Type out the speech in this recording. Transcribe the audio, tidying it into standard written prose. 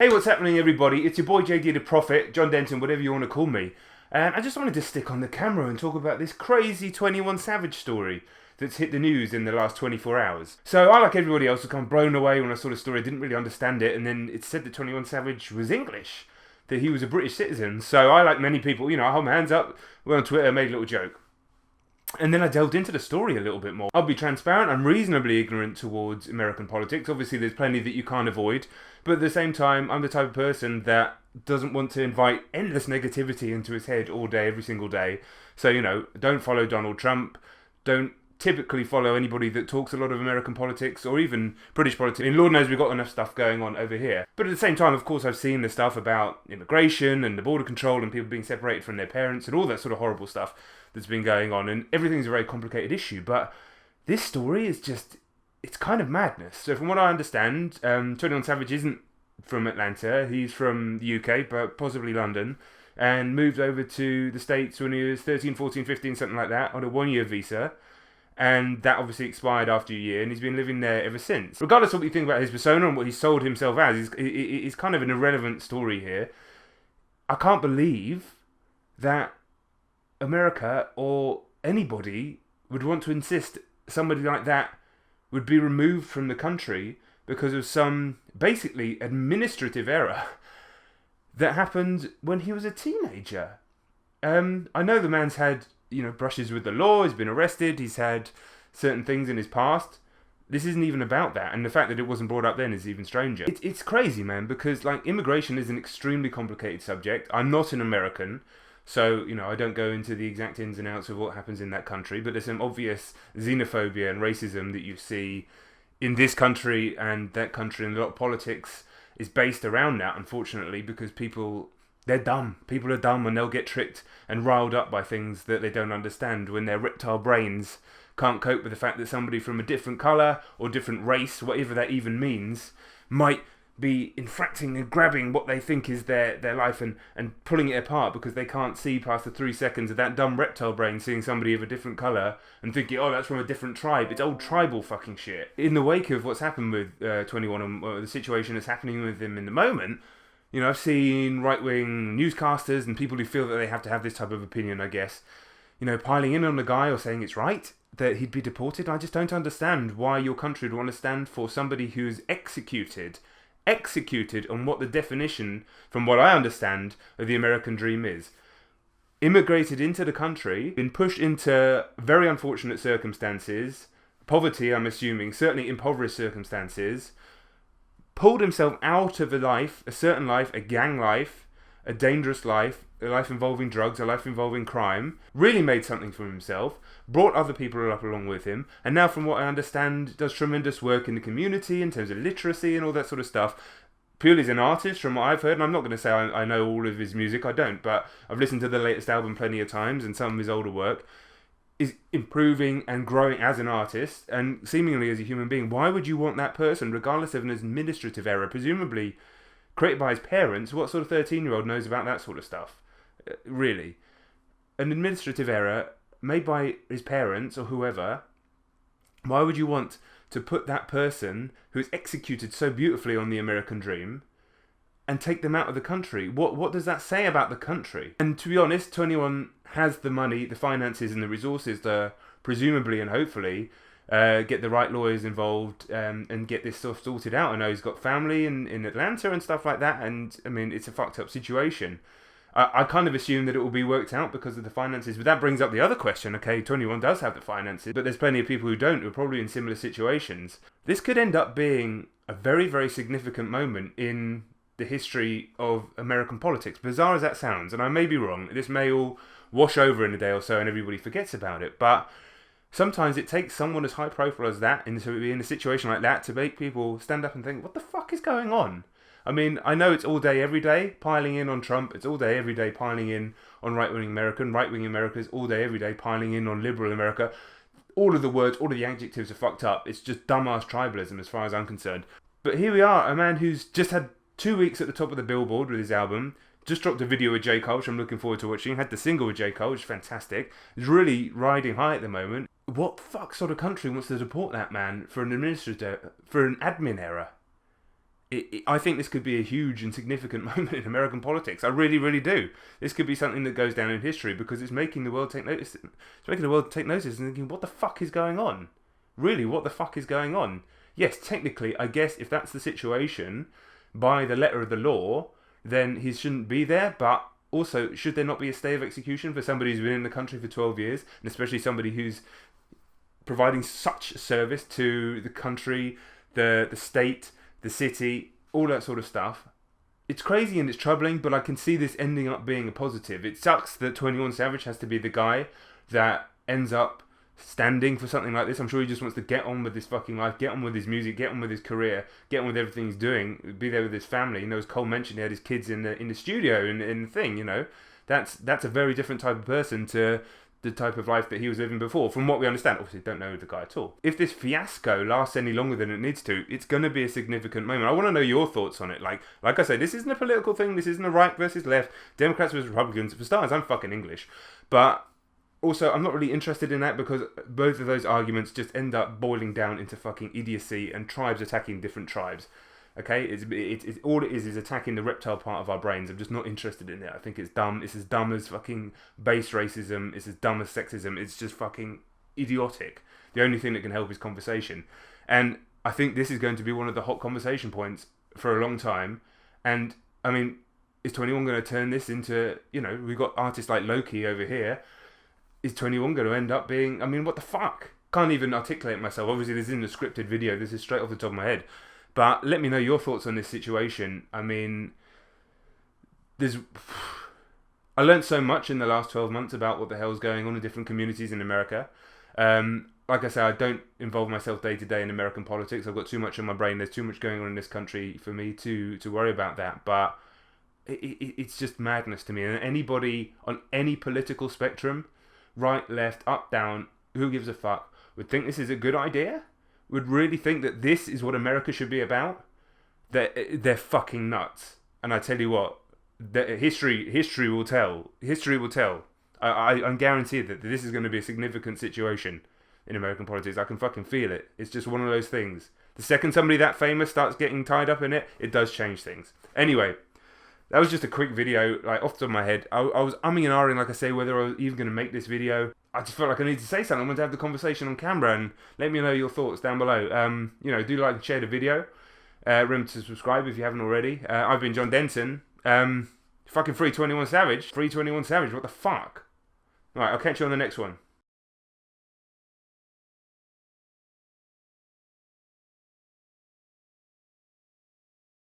Hey, what's happening, everybody? It's your boy JD the Prophet, John Denton, whatever you want to call me. And I just wanted to stick on the camera and talk about this crazy 21 Savage story that's hit the news in the last 24 hours. So I, like everybody else, was kind of blown away when I saw the story. I didn't really understand it, and then it said that 21 Savage was English, that he was a British citizen. So I, like many people, I hold my hands up, went on Twitter, made a little joke. And then I delved into the story a little bit more. I'll be transparent, I'm reasonably ignorant towards American politics. Obviously, there's plenty that you can't avoid. But at the same time, I'm the type of person that doesn't want to invite endless negativity into his head all day, every single day. So, don't follow Donald Trump. Don't typically follow anybody that talks a lot of American politics or even British politics. I mean, Lord knows we've got enough stuff going on over here. But at the same time, of course, I've seen the stuff about immigration and the border control and people being separated from their parents and all that sort of horrible stuff that's been going on. And everything's a very complicated issue. But this story is just, it's kind of madness. So from what I understand, 21 Savage isn't from Atlanta. He's from the UK, but possibly London. And moved over to the States when he was 13, 14, 15, something like that, on a one-year visa. And that obviously expired after a year, and he's been living there ever since. Regardless of what you think about his persona and what he sold himself as, it's kind of an irrelevant story here. I can't believe that America or anybody would want to insist somebody like that would be removed from the country because of some, basically, administrative error that happened when he was a teenager. I know the man's had brushes with the law, he's been arrested, he's had certain things in his past. This isn't even about that, and the fact that it wasn't brought up then is even stranger. It's crazy, man, because immigration is an extremely complicated subject. I'm not an American, so I don't go into the exact ins and outs of what happens in that country, but there's some obvious xenophobia and racism that you see in this country and that country, and a lot of politics is based around that, unfortunately, because they're dumb. People are dumb and they'll get tricked and riled up by things that they don't understand when their reptile brains can't cope with the fact that somebody from a different colour or different race, whatever that even means, might be infracting and grabbing what they think is their life and pulling it apart because they can't see past the 3 seconds of that dumb reptile brain seeing somebody of a different colour and thinking, oh, that's from a different tribe. It's old tribal fucking shit. In the wake of what's happened with 21 and the situation that's happening with him in the moment, I've seen right-wing newscasters and people who feel that they have to have this type of opinion, I guess, piling in on the guy or saying it's right that he'd be deported. I just don't understand why your country would want to stand for somebody who's executed on what the definition, from what I understand, of the American dream is. Immigrated into the country, been pushed into very unfortunate circumstances, poverty, I'm assuming, certainly impoverished circumstances, pulled himself out of a certain life, a gang life, a dangerous life, a life involving drugs, a life involving crime, really made something for himself, brought other people up along with him, and now from what I understand does tremendous work in the community in terms of literacy and all that sort of stuff. Purely as an artist, from what I've heard, and I'm not going to say I know all of his music, I don't, but I've listened to the latest album plenty of times and some of his older work, is improving and growing as an artist and seemingly as a human being. Why would you want that person, regardless of an administrative error, presumably created by his parents? What sort of 13-year-old knows about that sort of stuff? Really. An administrative error made by his parents or whoever, why would you want to put that person who's executed so beautifully on the American dream and take them out of the country? What does that say about the country? And to be honest, 21 has the money, the finances and the resources to presumably and hopefully get the right lawyers involved and get this stuff sorted out. I know he's got family in Atlanta and stuff like that, and I mean, it's a fucked up situation. I kind of assume that it will be worked out because of the finances, but that brings up the other question. Okay, 21 does have the finances, but there's plenty of people who don't, who are probably in similar situations. This could end up being a very, very significant moment in the history of American politics, bizarre as that sounds, and I may be wrong. This may all wash over in a day or so and everybody forgets about it, but sometimes it takes someone as high profile as that in a situation like that to make people stand up and think, what the fuck is going on? I mean, I know it's all day, every day, piling in on Trump. It's all day, every day, piling in on right-wing America. And right-wing America is all day, every day, piling in on liberal America. All of the words, all of the adjectives are fucked up. It's just dumbass tribalism as far as I'm concerned. But here we are, a man who's just had 2 weeks at the top of the Billboard with his album. Just dropped a video with J. Cole, which I'm looking forward to watching. Had the single with J. Cole, which is fantastic. He's really riding high at the moment. What fuck sort of country wants to deport that man for an admin error? I think this could be a huge and significant moment in American politics. I really, really do. This could be something that goes down in history because it's making the world take notice. It's making the world take notice and thinking, what the fuck is going on? Really, what the fuck is going on? Yes, technically, I guess if that's the situation, by the letter of the law, then he shouldn't be there. But also, should there not be a stay of execution for somebody who's been in the country for 12 years, and especially somebody who's providing such service to the country, the state, the city, all that sort of stuff? It's crazy and it's troubling, but I can see this ending up being a positive. It sucks that 21 Savage has to be the guy that ends up standing for something like this. I'm sure he just wants to get on with his fucking life, get on with his music, get on with his career, get on with everything he's doing, be there with his family. You know, as Cole mentioned, he had his kids in the studio in the thing. You know, that's a very different type of person to the type of life that he was living before, from what we understand. Obviously, don't know the guy at all. If this fiasco lasts any longer than it needs to, it's going to be a significant moment. I want to know your thoughts on it. Like I say, this isn't a political thing. This isn't a right versus left, Democrats versus Republicans. For starters, I'm fucking English, but also I'm not really interested in that because both of those arguments just end up boiling down into fucking idiocy and tribes attacking different tribes. Okay, it's all it is attacking the reptile part of our brains. I'm just not interested in it. I think it's dumb. It's as dumb as fucking base racism. It's as dumb as sexism. It's just fucking idiotic. The only thing that can help is conversation. And I think this is going to be one of the hot conversation points for a long time. And, I mean, is 21 going to turn this into, you know, we've got artists like Loki over here. Is 21 going to end up being, I mean, what the fuck? Can't even articulate myself. Obviously, this isn't a scripted video. This is straight off the top of my head. But let me know your thoughts on this situation. I mean, I learned so much in the last 12 months about what the hell's going on in different communities in America. Like I say, I don't involve myself day to day in American politics. I've got too much on my brain. There's too much going on in this country for me to worry about that. But it's just madness to me. And anybody on any political spectrum, right, left, up, down, who gives a fuck, would think this is a good idea? Would really think that this is what America should be about? They're fucking nuts. And I tell you what, history will tell. History will tell. I'm guaranteed that this is going to be a significant situation in American politics. I can fucking feel it. It's just one of those things. The second somebody that famous starts getting tied up in it, it does change things. Anyway, that was just a quick video, like off the top of my head. I was umming and ahhing, like I say, whether I was even going to make this video. I just felt like I needed to say something. I wanted to have the conversation on camera, and let me know your thoughts down below. You know, do like and share the video. Remember to subscribe if you haven't already. I've been John Denton. Fucking free 21 Savage. Free 21 Savage, what the fuck? Alright, I'll catch you on the next one.